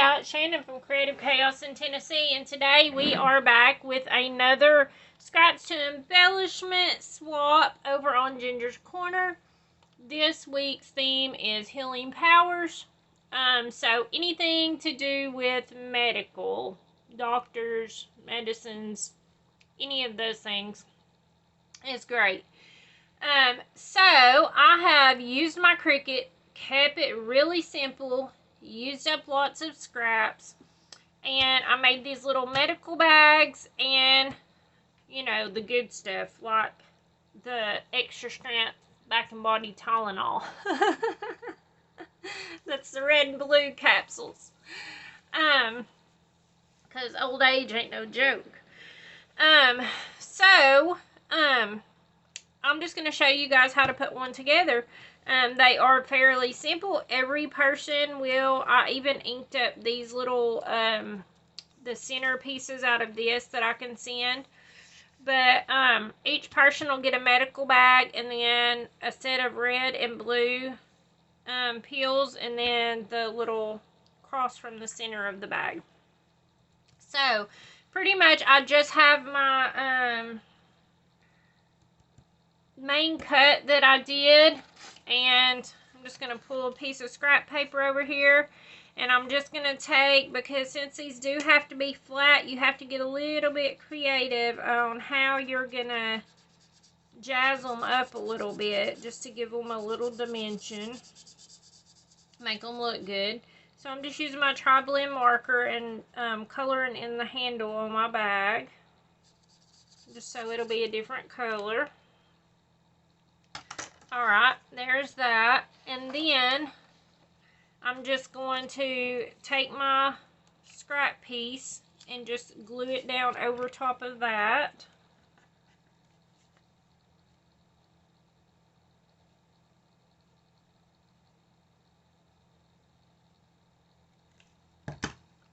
y'all, it's Shannon from Creative Chaos in Tennessee, and today we are back with another Scratch to Embellishment swap over on Ginger's Corner. This week's theme is Healing Powers. So anything to do with medical, doctors, medicines, any of those things is great. So I have used my Cricut, kept it really simple, used up lots of scraps, and I made these little medical bags and, you know, the good stuff like the extra strength back and body Tylenol. That's the red and blue capsules. Because old age ain't no joke. I'm just going to show you guys how to put one together. They are fairly simple. Every person will, I even inked up these little, the center pieces out of this that I can send. But each person will get a medical bag and then a set of red and blue peels and then the little cross from the center of the bag. So, pretty much I just have my main cut that I did, and I'm just going to pull a piece of scrap paper over here, and I'm just going to take, because since these do have to be flat, you have to get a little bit creative on how you're going to jazz them up a little bit, just to give them a little dimension, make them look good. So I'm just using my tri-blend marker and coloring in the handle on my bag, just so it'll be a different color. Alright, there's that. And then I'm just going to take my scrap piece and just glue it down over top of that.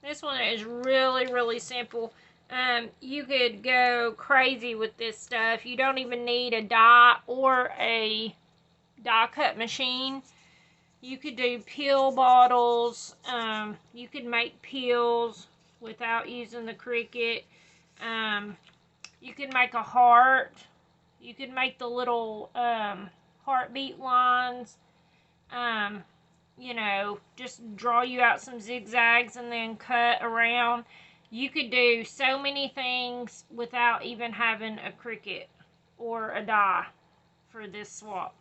This one is really simple. You could go crazy with this stuff. You don't even need a die or a die cut machine. You could do pill bottles. You could make pills without using the Cricut. You could make a heart. You could make the little heartbeat lines. You know, just draw you out some zigzags and then cut around. You could do so many things without even having a Cricut or a die for this swap.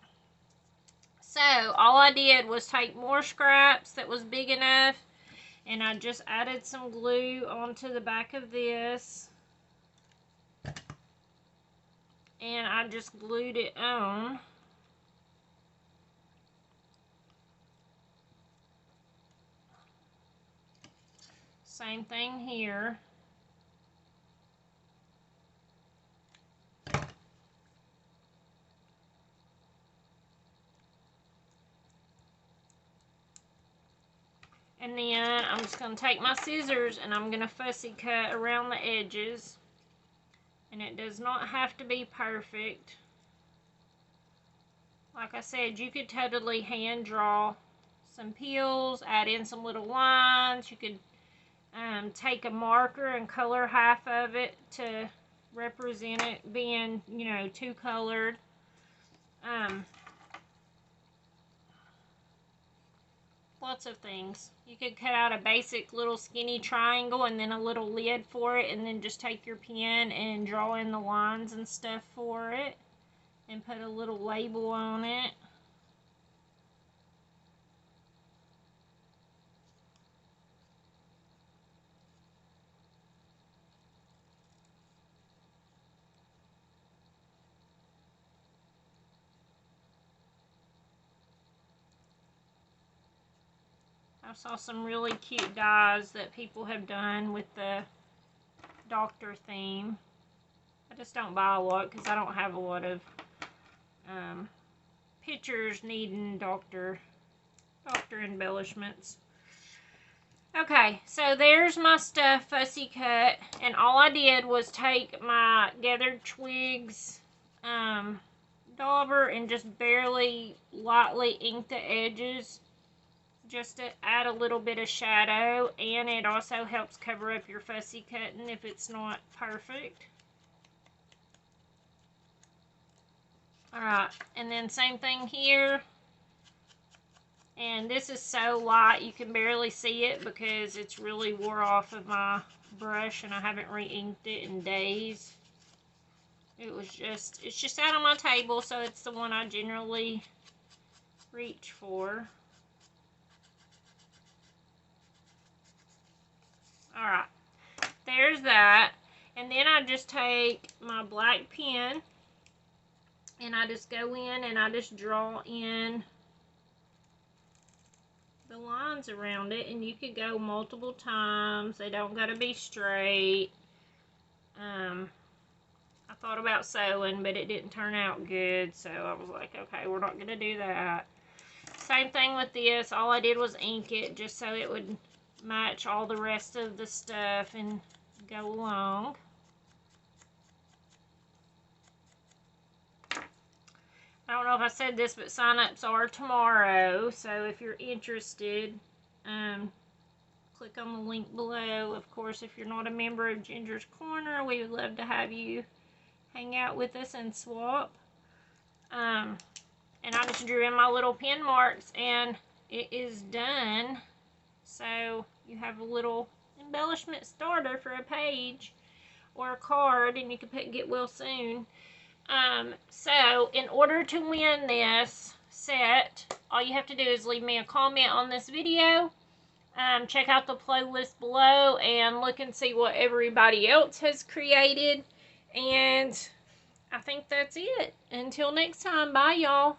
So, all I did was take more scraps that was big enough, and I just added some glue onto the back of this. And I just glued it on. Same thing here. And then I'm just going to take my scissors and I'm going to fussy cut around the edges. And it does not have to be perfect. Like I said, you could totally hand draw some peels, add in some little lines. You could take a marker and color half of it to represent it being, you know, two colored. Lots of things. You could cut out a basic little skinny triangle and then a little lid for it, and then just take your pen and draw in the lines and stuff for it and put a little label on it. I saw some really cute dies that people have done with the doctor theme. I just don't buy a lot because I don't have a lot of pictures needing doctor embellishments. Okay, so there's my stuff fussy cut, and all I did was take my Gathered Twigs dauber and just barely lightly ink the edges just to add a little bit of shadow, and it also helps cover up your fussy cutting if it's not perfect. Alright, and then same thing here. And this is so light you can barely see it because it's really wore off of my brush and I haven't re-inked it in days. It's just out on my table, so it's the one I generally reach for. Alright, there's that. And then I just take my black pen and I just go in and I just draw in the lines around it, and you could go multiple times. They don't gotta be straight. I thought about sewing, but it didn't turn out good, so I was like, okay, we're not gonna do that. Same thing with this. All I did was ink it just so it would match all the rest of the stuff and go along. I don't know if I said this, but sign-ups are tomorrow, so if you're interested, click on the link below. Of course, if you're not a member of Ginger's Corner, we would love to have you hang out with us and swap. And I just drew in my little pen marks, and it is done. So you have a little embellishment starter for a page or a card, and you can put "Get Well Soon." So in order to win this set, all you have to do is leave me a comment on this video. Check out the playlist below and look and see what everybody else has created. And I think that's it. Until next time, bye y'all.